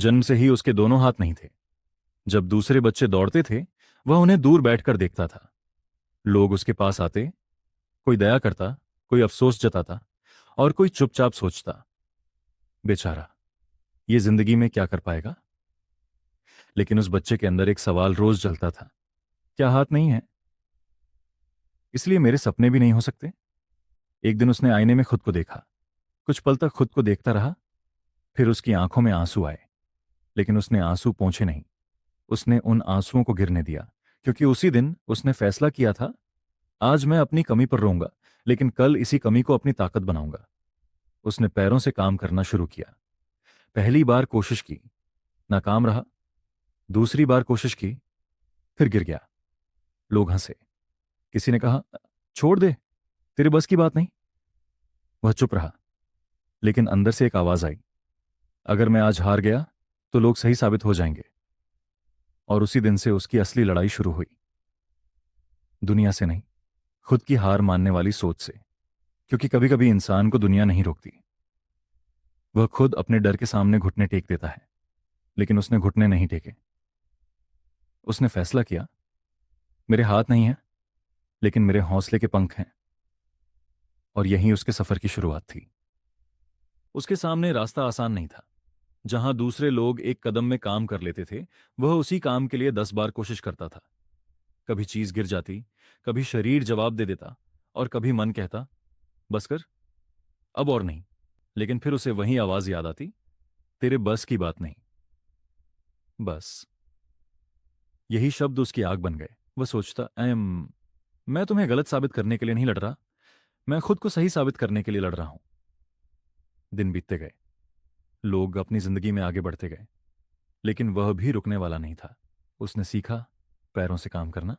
जन्म से ही उसके दोनों हाथ नहीं थे। जब दूसरे बच्चे दौड़ते थे, वह उन्हें दूर बैठकर देखता था। लोग उसके पास आते, कोई दया करता, कोई अफसोस जताता और कोई चुपचाप सोचता, बेचारा, ये जिंदगी में क्या कर पाएगा। लेकिन उस बच्चे के अंदर एक सवाल रोज जलता था, क्या हाथ नहीं है, इसलिए मेरे सपने भी नहीं हो सकते? एक दिन उसने आईने में खुद को देखा। कुछ पल तक खुद को देखता रहा। फिर उसकी आंखों में आंसू आए, लेकिन उसने आंसू पोंछे नहीं। उसने उन आंसुओं को गिरने दिया, क्योंकि उसी दिन उसने फैसला किया था, आज मैं अपनी कमी पर रोऊंगा, लेकिन कल इसी कमी को अपनी ताकत बनाऊंगा। उसने पैरों से काम करना शुरू किया। पहली बार कोशिश की, नाकाम रहा। दूसरी बार कोशिश की, फिर गिर गया। लोग हंसे। किसी ने कहा, छोड़ दे, तेरे बस की बात नहीं। वह चुप रहा, लेकिन अंदर से एक आवाज आई, अगर मैं आज हार गया तो लोग सही साबित हो जाएंगे। और उसी दिन से उसकी असली लड़ाई शुरू हुई। दुनिया से नहीं, खुद की हार मानने वाली सोच से। क्योंकि कभी कभी इंसान को दुनिया नहीं रोकती, वह खुद अपने डर के सामने घुटने टेक देता है। लेकिन उसने घुटने नहीं टेके। उसने फैसला किया, मेरे हाथ नहीं हैं, लेकिन मेरे हौसले के पंख हैं। और यहीं उसके सफर की शुरुआत थी। उसके सामने रास्ता आसान नहीं था। जहां दूसरे लोग एक कदम में काम कर लेते थे, वह उसी काम के लिए 10 बार कोशिश करता था। कभी चीज गिर जाती, कभी शरीर जवाब दे देता, और कभी मन कहता, बस कर, अब और नहीं। लेकिन फिर उसे वही आवाज याद आती, तेरे बस की बात नहीं। बस, यही शब्द उसकी आग बन गए। वह सोचता, मैं तुम्हें गलत साबित करने के लिए नहीं लड़ रहा, मैं खुद को सही साबित करने के लिए लड़ रहा हूं। दिन बीतते गए, लोग अपनी जिंदगी में आगे बढ़ते गए, लेकिन वह भी रुकने वाला नहीं था। उसने सीखा पैरों से काम करना,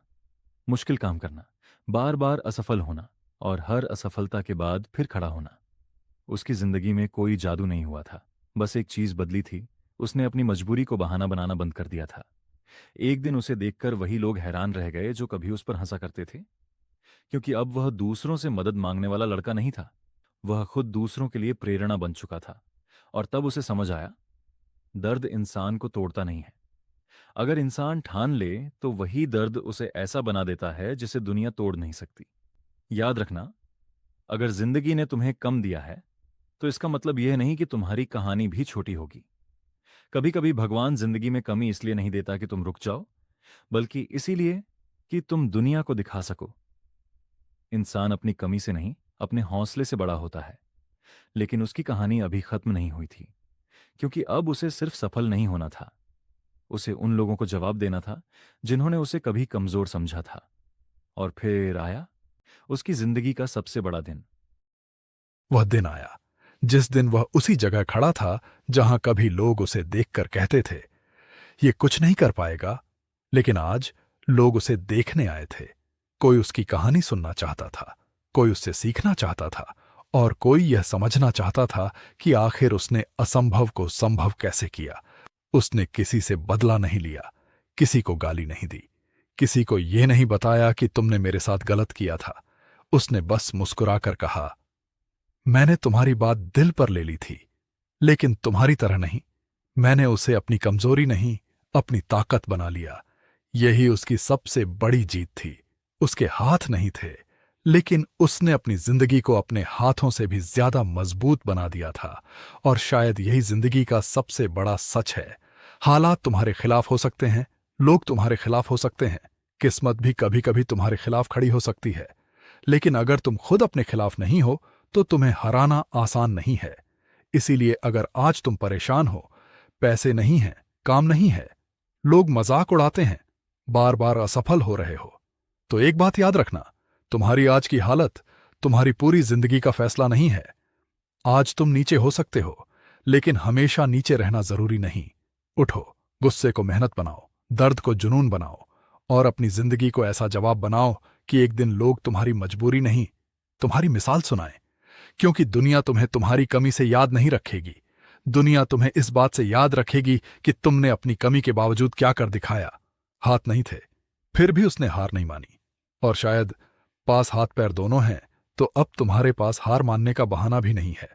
मुश्किल काम करना, बार बार असफल होना, और हर असफलता के बाद फिर खड़ा होना। उसकी जिंदगी में कोई जादू नहीं हुआ था, बस एक चीज बदली थी। उसने अपनी मजबूरी को बहाना बनाना बंद कर दिया था। एक दिन उसे देखकर वही लोग हैरान रह गए जो कभी उस पर हंसा करते थे। क्योंकि अब वह दूसरों से मदद मांगने वाला लड़का नहीं था, वह खुद दूसरों के लिए प्रेरणा बन चुका था। और तब उसे समझ आया, दर्द इंसान को तोड़ता नहीं है। अगर इंसान ठान ले तो वही दर्द उसे ऐसा बना देता है जिसे दुनिया तोड़ नहीं सकती। याद रखना, अगर जिंदगी ने तुम्हें कम दिया है, तो इसका मतलब यह नहीं कि तुम्हारी कहानी भी छोटी होगी। कभी कभी भगवान जिंदगी में कमी इसलिए नहीं देता कि तुम रुक जाओ, बल्कि इसीलिए कि तुम दुनिया को दिखा सको। इंसान अपनी कमी से नहीं, अपने हौसले से बड़ा होता है। लेकिन उसकी कहानी अभी खत्म नहीं हुई थी, क्योंकि अब उसे सिर्फ सफल नहीं होना था, उसे उन लोगों को जवाब देना था जिन्होंने उसे कभी कमजोर समझा था। और फिर आया उसकी जिंदगी का सबसे बड़ा दिन। वह दिन आया जिस दिन वह उसी जगह खड़ा था जहां कभी लोग उसे देखकर कहते थे, ये कुछ नहीं कर पाएगा। लेकिन आज लोग उसे देखने आए थे। कोई उसकी कहानी सुनना चाहता था, कोई उससे सीखना चाहता था, और कोई यह समझना चाहता था कि आखिर उसने असंभव को संभव कैसे किया। उसने किसी से बदला नहीं लिया, किसी को गाली नहीं दी, किसी को यह नहीं बताया कि तुमने मेरे साथ गलत किया था। उसने बस मुस्कुराकर कहा, मैंने तुम्हारी बात दिल पर ले ली थी, लेकिन तुम्हारी तरह नहीं। मैंने उसे अपनी कमजोरी नहीं, अपनी ताकत बना लिया। यही उसकी सबसे बड़ी जीत थी। उसके हाथ नहीं थे, लेकिन उसने अपनी जिंदगी को अपने हाथों से भी ज्यादा मजबूत बना दिया था। और शायद यही जिंदगी का सबसे बड़ा सच है। हालात तुम्हारे खिलाफ हो सकते हैं, लोग तुम्हारे खिलाफ हो सकते हैं, किस्मत भी कभी कभी तुम्हारे खिलाफ खड़ी हो सकती है। लेकिन अगर तुम खुद अपने खिलाफ नहीं हो तो तुम्हें हराना आसान नहीं है। इसीलिए अगर आज तुम परेशान हो, पैसे नहीं हैं, काम नहीं है, लोग मजाक उड़ाते हैं, बार बार असफल हो रहे हो, तो एक बात याद रखना, तुम्हारी आज की हालत तुम्हारी पूरी जिंदगी का फैसला नहीं है। आज तुम नीचे हो सकते हो, लेकिन हमेशा नीचे रहना जरूरी नहीं। उठो, गुस्से को मेहनत बनाओ, दर्द को जुनून बनाओ, और अपनी जिंदगी को ऐसा जवाब बनाओ कि एक दिन लोग तुम्हारी मजबूरी नहीं, तुम्हारी मिसाल सुनाएं। क्योंकि दुनिया तुम्हें तुम्हारी कमी से याद नहीं रखेगी। दुनिया तुम्हें इस बात से याद रखेगी कि तुमने अपनी कमी के बावजूद क्या कर दिखाया। हाथ नहीं थे, फिर भी उसने हार नहीं मानी। और शायद पास हाथ पैर दोनों हैं, तो अब तुम्हारे पास हार मानने का बहाना भी नहीं है।